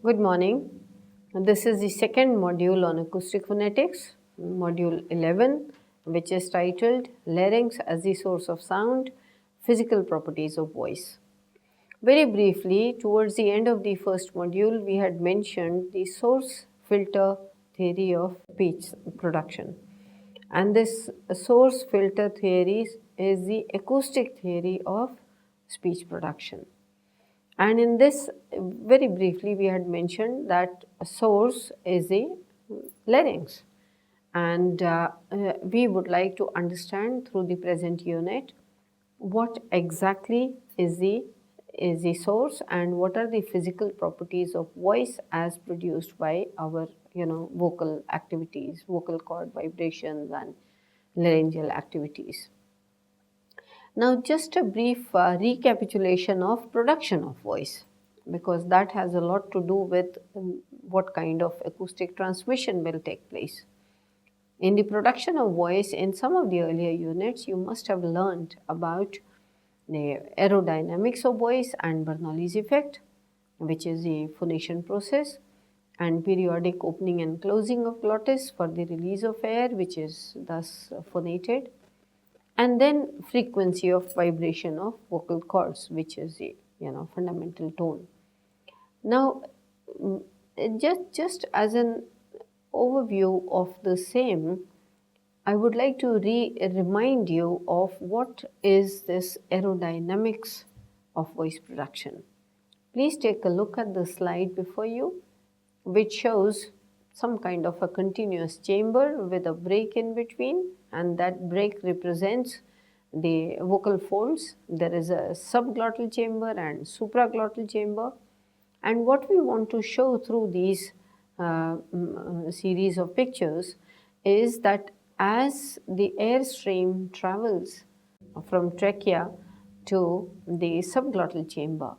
Good morning. This is the second module on acoustic phonetics, module 11, which is titled Larynx as the Source of Sound, Physical Properties of Voice. Very briefly, towards the end of the first module, we had mentioned the source filter theory of speech production. And this source filter theory is the acoustic theory of speech production. And in this, very briefly, we had mentioned that a source is a larynx. And we would like to understand through the present unit what exactly is the source and what are the physical properties of voice as produced by our vocal activities, vocal cord vibrations and laryngeal activities. Now, just a brief recapitulation of production of voice, because that has a lot to do with what kind of acoustic transmission will take place. In the production of voice, in some of the earlier units, you must have learned about the aerodynamics of voice and Bernoulli's effect, which is the phonation process, and periodic opening and closing of glottis for the release of air, which is thus phonated, and then frequency of vibration of vocal cords, which is the fundamental tone. Now, just as an overview of the same, I would like to remind you of what is this aerodynamics of voice production. Please take a look at the slide before you, which shows some kind of a continuous chamber with a break in between, and that break represents the vocal folds. There is a subglottal chamber and supraglottal chamber, and what we want to show through these series of pictures is that as the airstream travels from trachea to the subglottal chamber,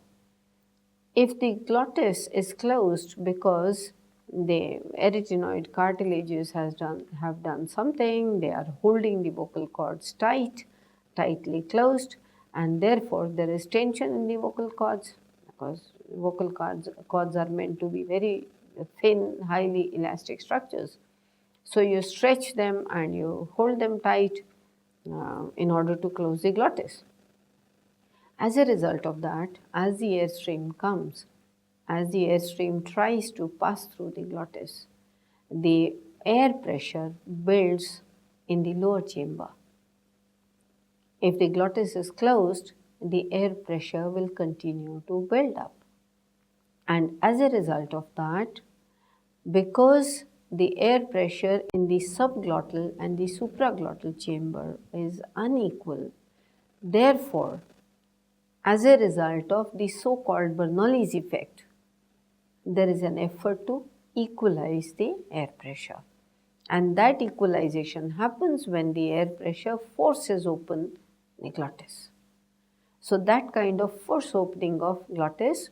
if the glottis is closed because the arytenoid cartilages have done something, they are holding the vocal cords tightly closed, and therefore there is tension in the vocal cords, because vocal cords are meant to be very thin, highly elastic structures. So you stretch them and you hold them tight in order to close the glottis. As a result of that, as the airstream comes, as the airstream tries to pass through the glottis, the air pressure builds in the lower chamber. If the glottis is closed, the air pressure will continue to build up. And as a result of that, because the air pressure in the subglottal and the supraglottal chamber is unequal, therefore, as a result of the so-called Bernoulli's effect, there is an effort to equalize the air pressure. And that equalization happens when the air pressure forces open the glottis. So that kind of force opening of glottis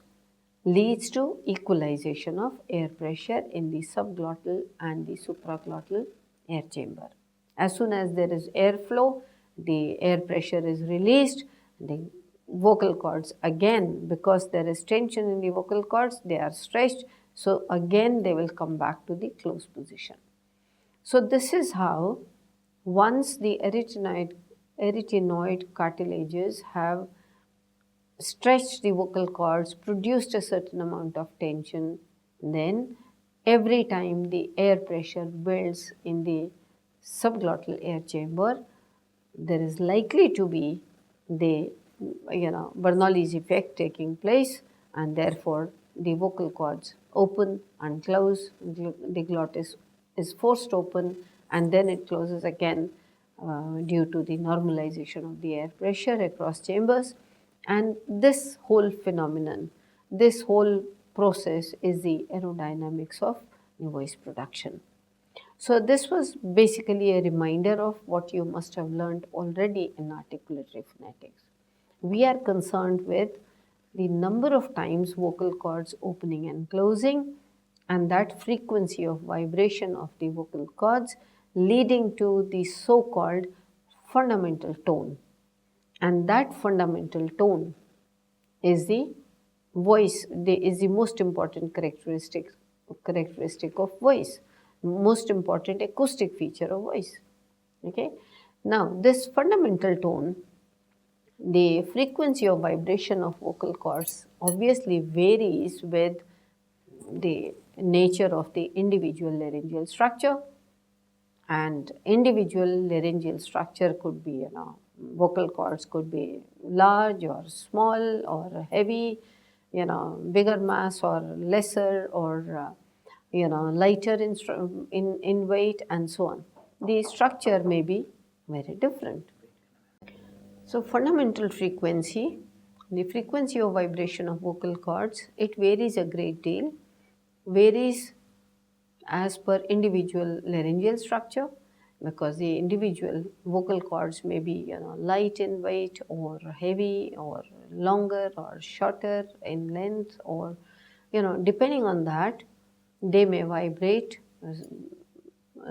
leads to equalization of air pressure in the subglottal and the supraglottal air chamber. As soon as there is airflow, the air pressure is released, the vocal cords again, because there is tension in the vocal cords, they are stretched, so again they will come back to the closed position. So this is how, once the arytenoid cartilages have stretched the vocal cords, produced a certain amount of tension, then every time the air pressure builds in the subglottal air chamber, there is likely to be the Bernoulli's effect taking place, and therefore the vocal cords open and close, the glottis is forced open and then it closes again due to the normalization of the air pressure across chambers. And this whole phenomenon, this whole process is the aerodynamics of voice production. So this was basically a reminder of what you must have learned already in articulatory phonetics. We are concerned with the number of times vocal cords opening and closing, and that frequency of vibration of the vocal cords leading to the so-called fundamental tone. And that fundamental tone is the voice is the most important characteristic of voice, most important acoustic feature of voice. Okay. Now, this fundamental tone, the frequency of vibration of vocal cords obviously varies with the nature of the individual laryngeal structure, and individual laryngeal structure could be, vocal cords could be large or small or heavy, bigger mass or lesser, or lighter in weight, and so on. The structure may be very different. So fundamental frequency, the frequency of vibration of vocal cords, it varies a great deal, varies as per individual laryngeal structure, because the individual vocal cords may be, light in weight or heavy or longer or shorter in length, or, depending on that, they may vibrate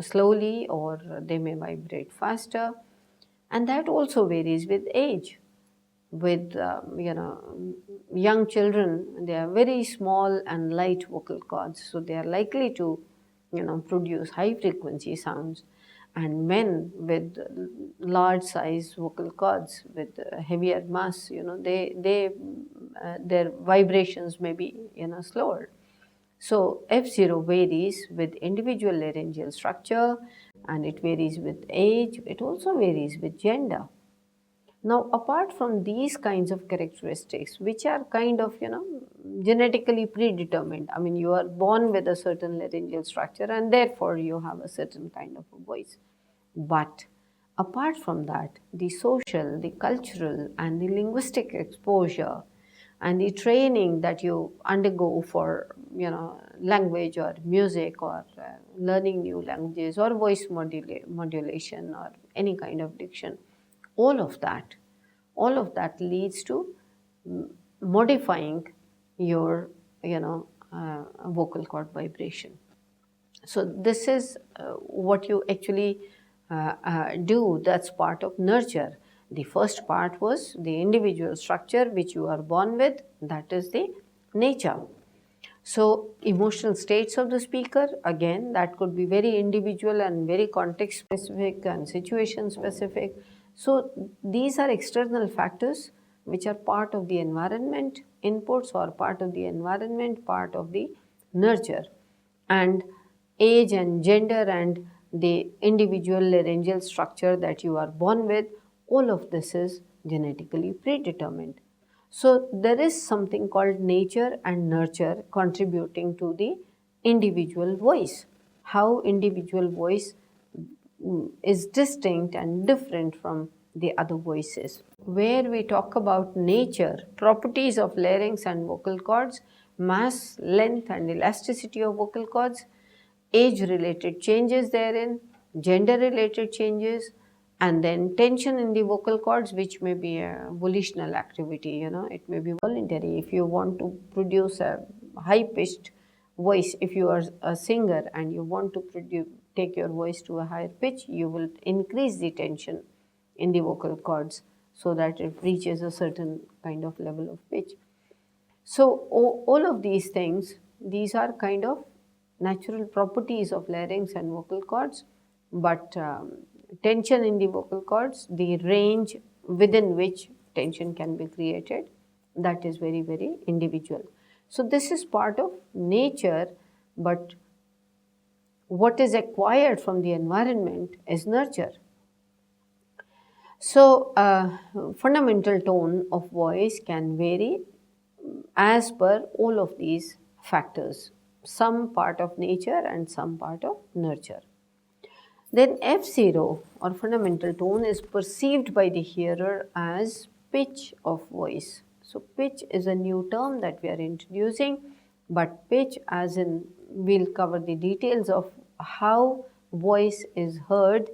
slowly or they may vibrate faster, and that also varies with age. With young children, they are very small and light vocal cords, so they are likely to produce high frequency sounds, and men with large size vocal cords with heavier mass, their vibrations may be slower. So F0 varies with individual laryngeal structure, and it varies with age, it also varies with gender. Now, apart from these kinds of characteristics, which are kind of, genetically predetermined, I mean, you are born with a certain laryngeal structure and therefore you have a certain kind of a voice. But apart from that, the social, the cultural, and the linguistic exposure and the training that you undergo for, language or music or learning new languages or voice modulation or any kind of diction, all of that leads to modifying your vocal cord vibration. So this is what you actually do. That's part of nurture. The first part was the individual structure which you are born with, that is the nature. So emotional states of the speaker, again, that could be very individual and very context specific and situation specific. So these are external factors which are part of the environment inputs, or part of the environment, part of the nurture. And age and gender and the individual laryngeal structure that you are born with, all of this is genetically predetermined. So there is something called nature and nurture contributing to the individual voice. How individual voice is distinct and different from the other voices. Where we talk about nature, properties of larynx and vocal cords, mass, length and elasticity of vocal cords, age-related changes therein, gender-related changes, and then tension in the vocal cords, which may be a volitional activity, it may be voluntary. If you want to produce a high-pitched voice, if you are a singer and you want to take your voice to a higher pitch, you will increase the tension in the vocal cords so that it reaches a certain kind of level of pitch. So all of these things, these are kind of natural properties of larynx and vocal cords, but tension in the vocal cords, the range within which tension can be created, that is very, very individual. So this is part of nature, but what is acquired from the environment is nurture. So fundamental tone of voice can vary as per all of these factors, some part of nature and some part of nurture. Then F0 or fundamental tone is perceived by the hearer as pitch of voice. So pitch is a new term that we are introducing, but pitch, as in, we'll cover the details of how voice is heard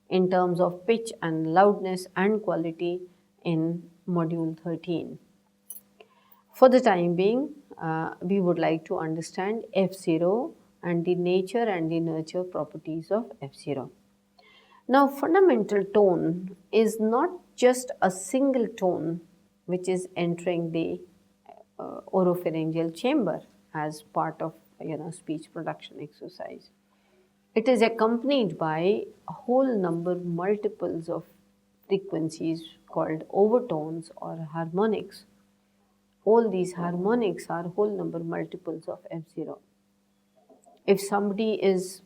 in terms of pitch and loudness and quality in module 13. For the time being, we would like to understand F0 and the nature and the nurture properties of F0. Now, fundamental tone is not just a single tone which is entering the oropharyngeal chamber as part of speech production exercise. It is accompanied by a whole number multiples of frequencies called overtones or harmonics. All these harmonics are whole number multiples of F0. If somebody is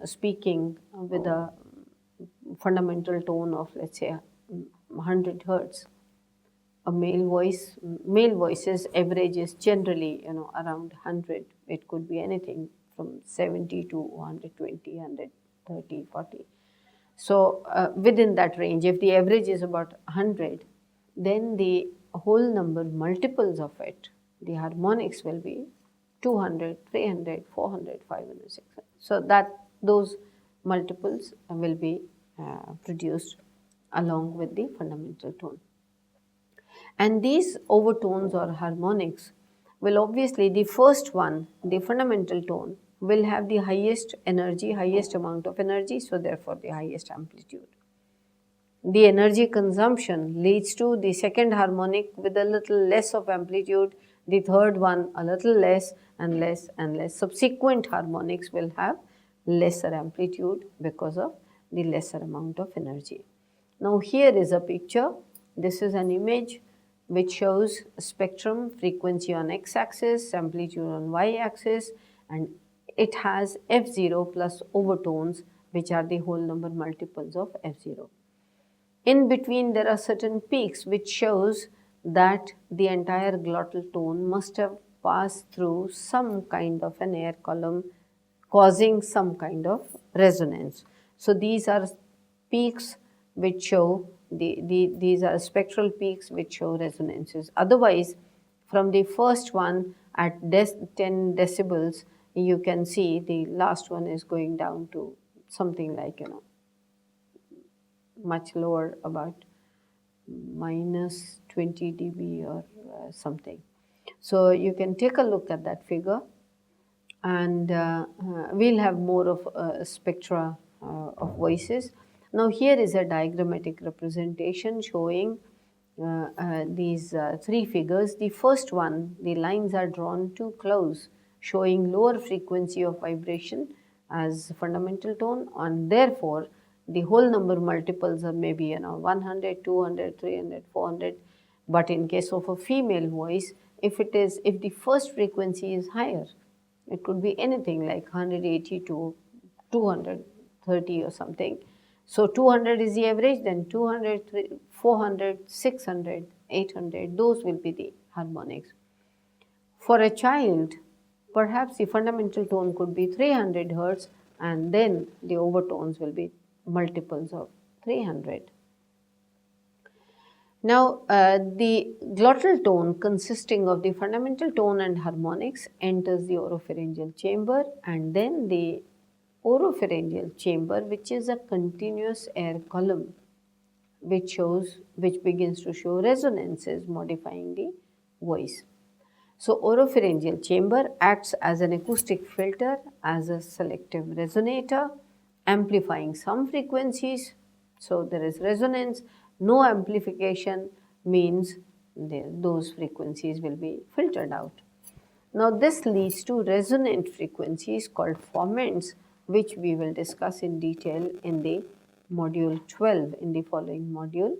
speaking with a fundamental tone of, let's say, 100 hertz, a male voice's average is generally around 100. It could be anything from 70 to 120, 130, 40. So within that range, if the average is about 100, then the whole number multiples of it, the harmonics will be 200, 300, 400, 500, 600. So that those multiples will be produced along with the fundamental tone. And these overtones or harmonics will obviously, the first one, the fundamental tone, will have the highest energy, highest amount of energy, so therefore the highest amplitude. The energy consumption leads to the second harmonic with a little less of amplitude, the third one a little less and less and less. Subsequent harmonics will have lesser amplitude because of the lesser amount of energy. Now here is a picture. This is an image which shows spectrum, frequency on x-axis, amplitude on y-axis, and it has F0 plus overtones, which are the whole number multiples of F0. In between there are certain peaks which shows that the entire glottal tone must have passed through some kind of an air column causing some kind of resonance. So these are peaks which show, these are spectral peaks which show resonances. Otherwise, from the first one at 10 decibels, you can see the last one is going down to something like, much lower, about minus 20 dB or something. So you can take a look at that figure, and we'll have more of spectra of voices. Now here is a diagrammatic representation showing these three figures. The first one, the lines are drawn too close, showing lower frequency of vibration as fundamental tone, and therefore the whole number multiples are maybe 100, 200, 300, 400. But in case of a female voice, if the first frequency is higher, it could be anything like 180 to 230 or something. So 200 is the average, then 200, 400, 600, 800, those will be the harmonics. For a child, perhaps the fundamental tone could be 300 hertz, and then the overtones will be multiples of 300. Now, the glottal tone consisting of the fundamental tone and harmonics enters the oropharyngeal chamber, and then the oropharyngeal chamber, which is a continuous air column, which begins to show resonances modifying the voice. So oropharyngeal chamber acts as an acoustic filter, as a selective resonator, amplifying some frequencies. So there is resonance. No amplification means those frequencies will be filtered out. Now this leads to resonant frequencies called foments, which we will discuss in detail in the module 12 in the following module.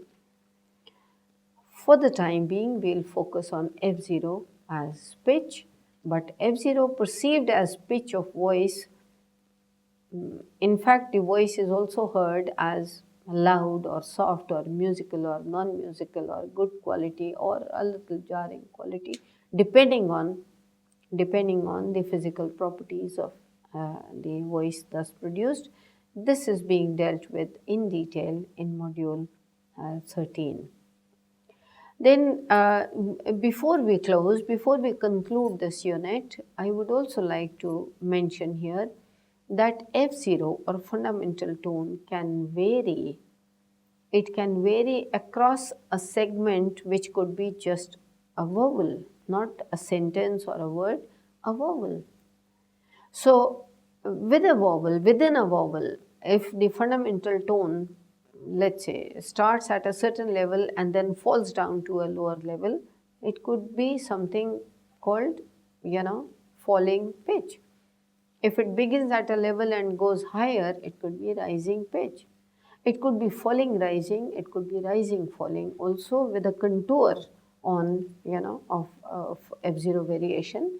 For the time being, we will focus on F0 as pitch, but F0 perceived as pitch of voice. In fact, the voice is also heard as loud or soft or musical or non-musical or good quality or a little jarring quality, depending on the physical properties of the voice thus produced. This is being dealt with in detail in module 13. Then before we conclude this unit, I would also like to mention here that F0 or fundamental tone can vary. It can vary across a segment which could be just a vowel, not a sentence or a word, a vowel. So with a vowel, within a vowel, if the fundamental tone, let's say, starts at a certain level and then falls down to a lower level, It could be something called, falling pitch. If it begins at a level and goes higher, it could be rising pitch. It could be falling rising, it could be rising falling, also with a contour on, of F0 variation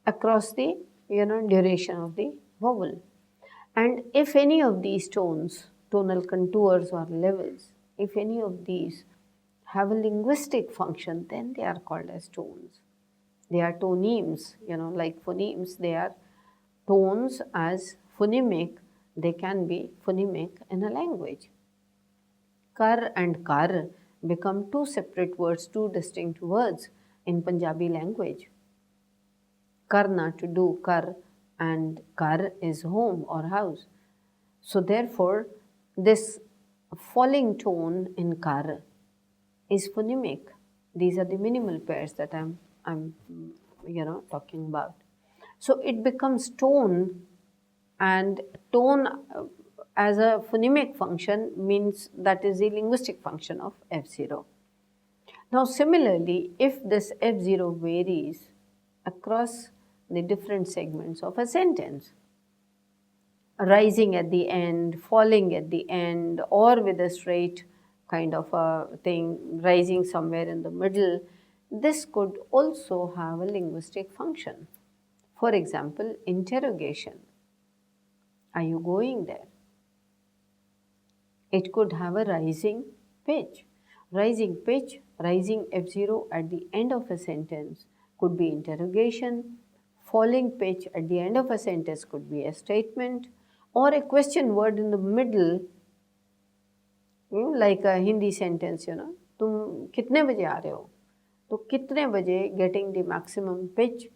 across the, duration of the vowel. And if any of these tones, tonal contours or levels, if any of these have a linguistic function, then they are called as tones. They are tonemes, like phonemes, they are tones as phonemic, they can be phonemic in a language. Kar and kar become two separate words, two distinct words in Punjabi language. Karna, to do, kar, and kar is home or house. So therefore, this falling tone in kar is phonemic. These are the minimal pairs that I'm talking about. So it becomes tone, and tone as a phonemic function means that is the linguistic function of F0. Now similarly, if this F0 varies across the different segments of a sentence, rising at the end, falling at the end, or with a straight kind of a thing, rising somewhere in the middle, this could also have a linguistic function. For example, interrogation. Are you going there? It could have a rising pitch. Rising pitch, rising F0 at the end of a sentence could be interrogation. Falling pitch at the end of a sentence could be a statement, or a question word in the middle, like a Hindi sentence, तुम कितने बजे आ रहे हो? तो कितने बजे, getting the maximum pitch,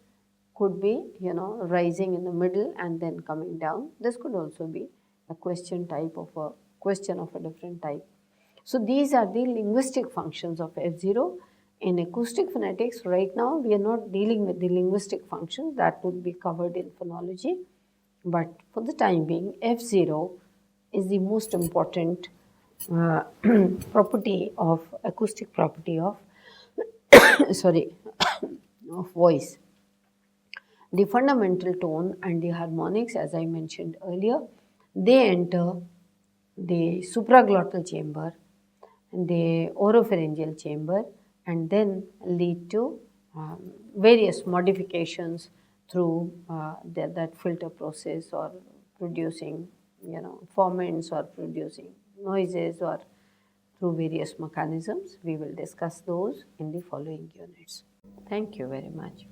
could be, rising in the middle and then coming down. This could also be a question type of a question of a different type. So these are the linguistic functions of F0. In acoustic phonetics, right now we are not dealing with the linguistic functions, that would be covered in phonology. But for the time being, F0 is the most important property of acoustic property of sorry of voice. The fundamental tone and the harmonics, as I mentioned earlier, they enter the supraglottal chamber, the oropharyngeal chamber, and then lead to various modifications through that filter process, or producing, ferments, or producing noises, or through various mechanisms. We will discuss those in the following units. Thank you very much.